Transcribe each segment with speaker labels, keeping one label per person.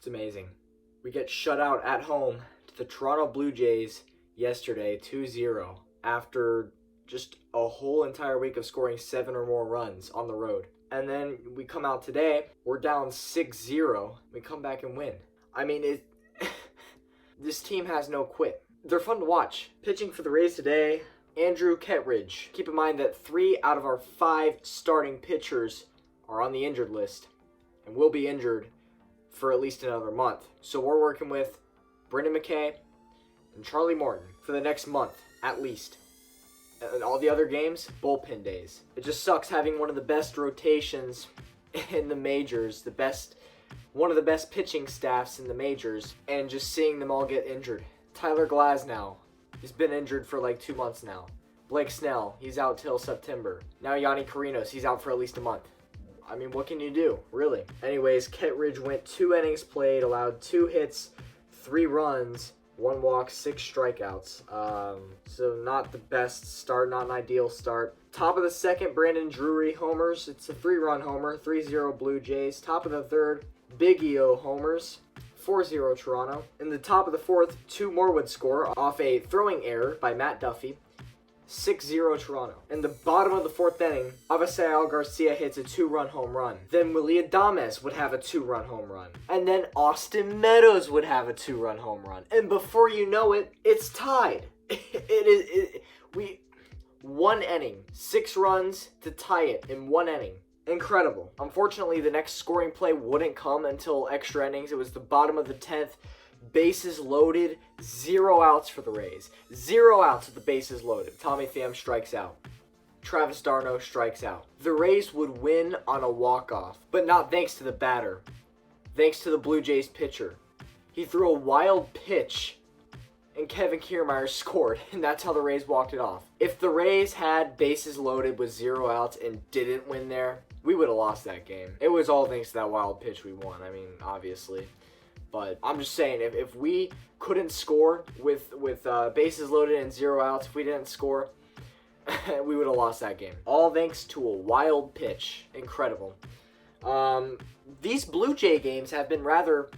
Speaker 1: It's amazing. We get shut out at home to the Toronto Blue Jays yesterday, 2-0, after just a whole entire week of scoring 7 or more runs on the road. And then we come out today, we're down 6-0, we come back and win. I mean, this team has no quit. They're fun to watch. Pitching for the Rays today, Andrew Kettridge. Keep in mind that 3 out of our 5 starting pitchers are on the injured list and will be injured for at least another month. So we're working with Brendan McKay and Charlie Morton for the next month, at least. And all the other games, bullpen days. It just sucks having one of the best rotations in the majors, one of the best pitching staffs in the majors, and just seeing them all get injured. Tyler Glasnow, he's been injured for like 2 months now. Blake Snell, he's out till September. Now Yanni Carrinos, he's out for at least a month. I mean, what can you do, really? Anyways, Kettridge went 2 innings played, allowed 2 hits, 3 runs, 1 walk, 6 strikeouts. So not the best start, not an ideal start. Top of the second, Brandon Drury homers. It's a 3-run homer, 3-0 Blue Jays. Top of the third, Big EO homers, 4-0 Toronto. In the top of the fourth, 2 more would score off a throwing error by Matt Duffy. 6-0 Toronto. In the bottom of the 4th inning, Avisail Garcia hits a 2-run home run. Then Willie Adames would have a 2-run home run. And then Austin Meadows would have a 2-run home run. And before you know it, it's tied. One inning, 6 runs to tie it in 1 inning. Incredible. Unfortunately, the next scoring play wouldn't come until extra innings. It was the bottom of the 10th. Bases loaded, 0 outs for the Rays. 0 outs with the bases loaded. Tommy Pham strikes out. Travis d'Arnaud strikes out. The Rays would win on a walk-off, but not thanks to the batter. Thanks to the Blue Jays pitcher. He threw a wild pitch, and Kevin Kiermaier scored, and that's how the Rays walked it off. If the Rays had bases loaded with 0 outs and didn't win there, we would have lost that game. It was all thanks to that wild pitch we won. I mean, obviously. But I'm just saying, if we couldn't score with bases loaded and 0 outs, if we didn't score, we would have lost that game. All thanks to a wild pitch. Incredible. These Blue Jay games have been rather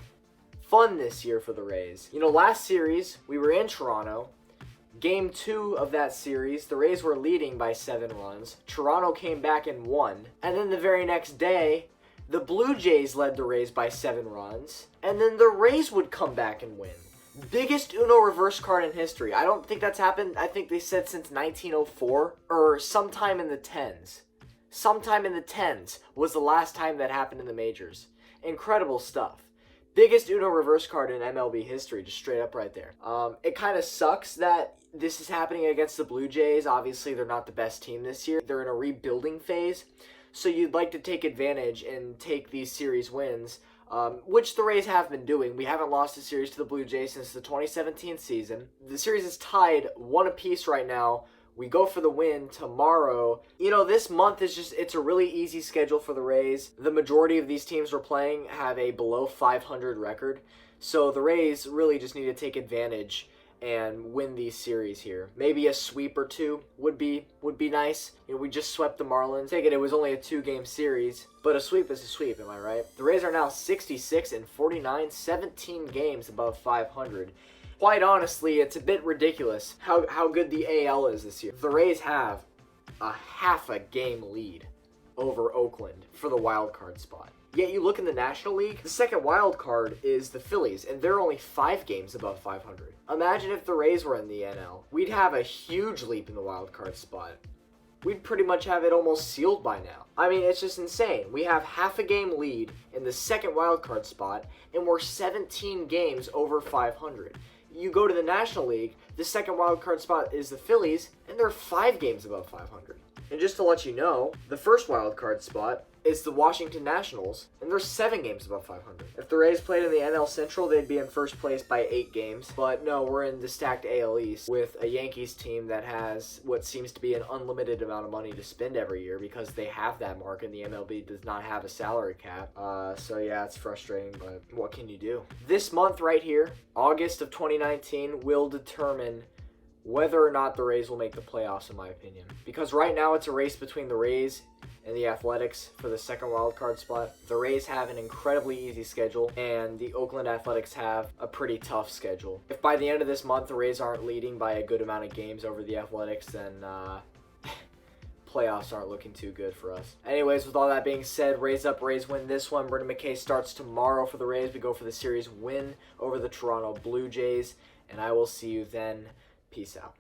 Speaker 1: fun this year for the Rays. You know, last series, we were in Toronto. Game 2 of that series, the Rays were leading by 7 runs. Toronto came back and won. And then the very next day, the Blue Jays led the Rays by 7 runs, and then the Rays would come back and win. Biggest Uno reverse card in history. I don't think that's happened, I think they said since 1904, or sometime in the 10s. Sometime in the 10s was the last time that happened in the majors. Incredible stuff. Biggest Uno reverse card in MLB history, just straight up right there. It kind of sucks that this is happening against the Blue Jays. Obviously, they're not the best team this year. They're in a rebuilding phase. So you'd like to take advantage and take these series wins, which the Rays have been doing. We haven't lost a series to the Blue Jays since the 2017 season. The series is tied 1 apiece right now. We go for the win tomorrow. You know, this month it's a really easy schedule for the Rays. The majority of these teams we're playing have a below 500 record. So the Rays really just need to take advantage and win these series here. Maybe a sweep or 2 would be nice. You know, we just swept the Marlins. Take it was only a 2-game series, but a sweep is a sweep, am I right? The Rays are now 66-49, 17 games above 500. Quite honestly, it's a bit ridiculous how good the AL is this year. The Rays have a half a game lead over Oakland for the wild card spot. Yet you look in the National League, the second wild card is the Phillies, and they're only 5 games above 500. Imagine if the Rays were in the NL. We'd have a huge leap in the wild card spot. We'd pretty much have it almost sealed by now. I mean, it's just insane. We have half a game lead in the second wild card spot, and we're 17 games over 500. You go to the National League, the second wild card spot is the Phillies, and they're 5 games above 500. And just to let you know, the first wild card spot is the Washington Nationals, and they're 7 games above 500. If the Rays played in the NL Central, they'd be in first place by 8 games. But no, we're in the stacked AL East with a Yankees team that has what seems to be an unlimited amount of money to spend every year because they have that mark, and the MLB does not have a salary cap. So yeah, it's frustrating, but what can you do? This month right here, August of 2019, will determine whether or not the Rays will make the playoffs, in my opinion. Because right now it's a race between the Rays and the Athletics for the second wild card spot. The Rays have an incredibly easy schedule, and the Oakland Athletics have a pretty tough schedule. If by the end of this month the Rays aren't leading by a good amount of games over the Athletics, then playoffs aren't looking too good for us. Anyways, with all that being said, Rays up, Rays win this one. Brendan McKay starts tomorrow for the Rays. We go for the series win over the Toronto Blue Jays, and I will see you then. Peace out.